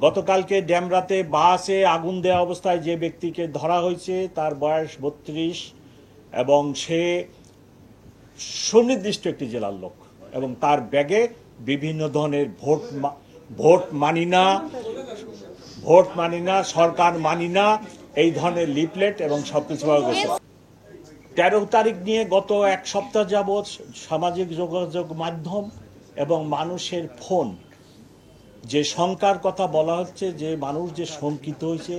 গতকালকে ড্যামরাতে বাসে আগুন দেওয়া অবস্থায় যে ব্যক্তিকে ধরা হয়েছে তার বয়স 32 এবং সে সুনির্দিষ্ট একটি জেলার লোক এবং তার ব্যাগে বিভিন্ন ধরনের ভোট মানি না সরকার মানি না এই ধরনের লিফলেট এবং সবকিছু পাওয়া গেছে। 13 তারিখ নিয়ে গত এক সপ্তাহ যাবৎ সামাজিক যোগাযোগ মাধ্যম এবং মানুষের ফোন যে শঙ্কার কথা বলা হচ্ছে, যে মানুষ যে শঙ্কিত হয়েছে,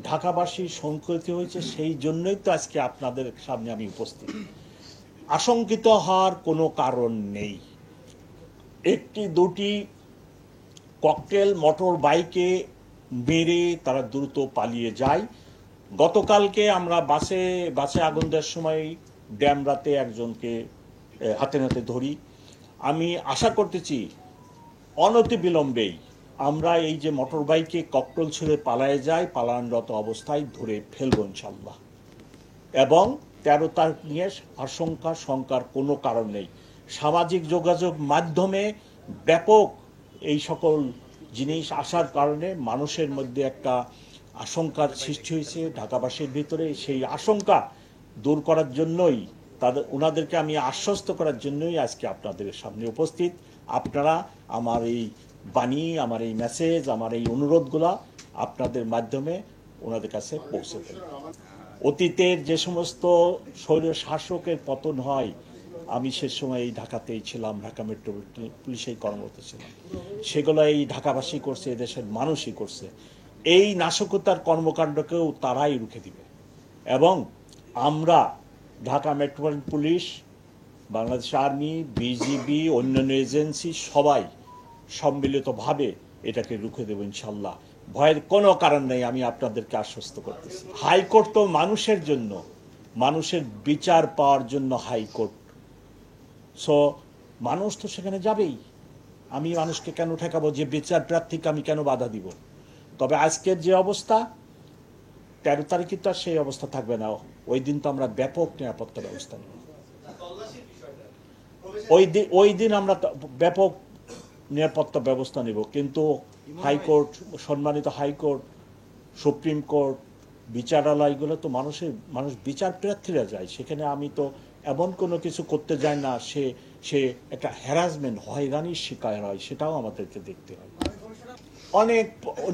ঢাকাবাসী শঙ্কিত হয়েছে, সেই জন্যই তো আজকে আপনাদের সামনে আমি উপস্থিত। আশঙ্কিত হওয়ার কোনো কারণ নেই। একটি দুটি ককটেল মোটর বাইকে মেরে তারা দ্রুত পালিয়ে যায়। গতকালকে আমরা বাসে আগুন দেওয়ার সময় ড্যামরাতে একজনকে হাতে নাতে ধরি। আমি আশা করতেছি অনতিবিলম্বেই আমরা এই যে মোটর বাইকে ককটেল ছুঁড়ে পালায়ে যায়, পালানরত অবস্থায় ধরে ফেলবো ইনশাল্লাহ। এবং 13 তারিখ নিয়ে শঙ্কার কোনো কারণ নেই। সামাজিক যোগাযোগ মাধ্যমে ব্যাপক এই সকল জিনিস আসার কারণে মানুষের মধ্যে একটা আশঙ্কার সৃষ্টি হয়েছে ঢাকাবাসীর ভিতরে। সেই আশঙ্কা দূর করার জন্যই ওনাদেরকে আমি আশ্বস্ত করার জন্যই আজকে আপনাদের সামনে উপস্থিত। আপনারা আমার এই বাণী, আমার এই মেসেজ, আমার এই অনুরোধগুলা আপনাদের মাধ্যমে ওনাদের কাছে পৌঁছে দেন। অতীতের যে সমস্ত স্বৈর শাসকের পতন হয়, আমি সে সময় এই ঢাকাতেই ছিলাম, ঢাকা মেট্রো পুলিশেই কর্মরত ছিলাম। সেগুলো এই ঢাকাবাসী করছে, এদেশের মানুষই করছে। এই নাশকতার কর্মকাণ্ডকেও তারাই রুখে দিবে এবং আমরা Dhaka metropolitan police, Bangladesh army, BGB, অন্যান্য এজেন্সি সবাই সম্মিলিতভাবে এটাকে রুখে দেব ইনশাল্লাহ। ভয়ের কোনো কারণ নেই, আমি আপনাদেরকে আশ্বস্ত করতেছি। হাইকোর্ট তো মানুষের জন্য, মানুষের বিচার পাওয়ার জন্য হাইকোর্ট। সো মানুষ তো সেখানে যাবেই। আমি মানুষকে কেন ঠেকাবো? যে বিচার প্রার্থীকে আমি কেন বাধা দিব? তবে আজকের যে অবস্থা, 13 তারিখে তো সেই অবস্থা থাকবে না। ওই দিন তো আমরা ব্যাপক নিরাপত্তা ব্যবস্থা নেব। ওই দিন আমরা ব্যাপক নিরাপত্তা ব্যবস্থা নেব। কিন্তু হাইকোর্ট, সম্মানিত হাইকোর্ট, সুপ্রিম কোর্ট, বিচারালয়গুলো তো মানুষ বিচার প্রার্থীরা যায় সেখানে। আমি তো এমন কোনো কিছু করতে যাই না সে একটা হ্যারাসমেন্ট, হয়রানির শিকার হয়, সেটাও আমাদেরকে দেখতে হয়। অনেক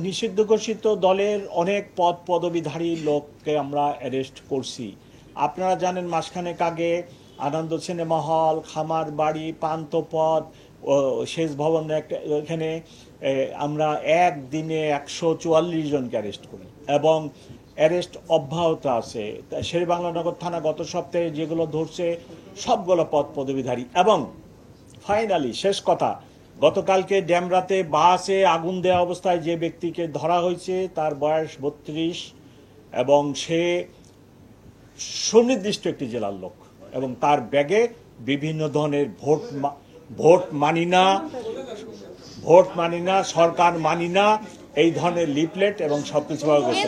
নিষিদ্ধ ঘোষিত দলের অনেক পদবিধারী লোককে আমরা অ্যারেস্ট করছি। আপনারা জানেন মাসখানেক আগে আনন্দ সিনেমা হল, খামার বাড়ি, পান্থপথ, শেষ ভবন, এখানে আমরা একদিনে 144 জনকে অ্যারেস্ট করি এবং অ্যারেস্ট অব্যাহত আছে। শেরেবাংলা থানা গত সপ্তাহে যেগুলো ধরছে সবগুলো পদবিধারী। এবং ফাইনালি শেষ কথা, গতকালকে ড্যামরাতে বাসে আগুন দেওয়া অবস্থায় যে ব্যক্তিকে ধরা হয়েছে তার বয়স 32 এবং সে সুনির্দিষ্ট একটি জেলার লোক এবং তার ব্যাগে বিভিন্ন ধরনের ভোট মানি না সরকার মানি না এই ধরনের লিফলেট এবং সবকিছু পাওয়া গেছে।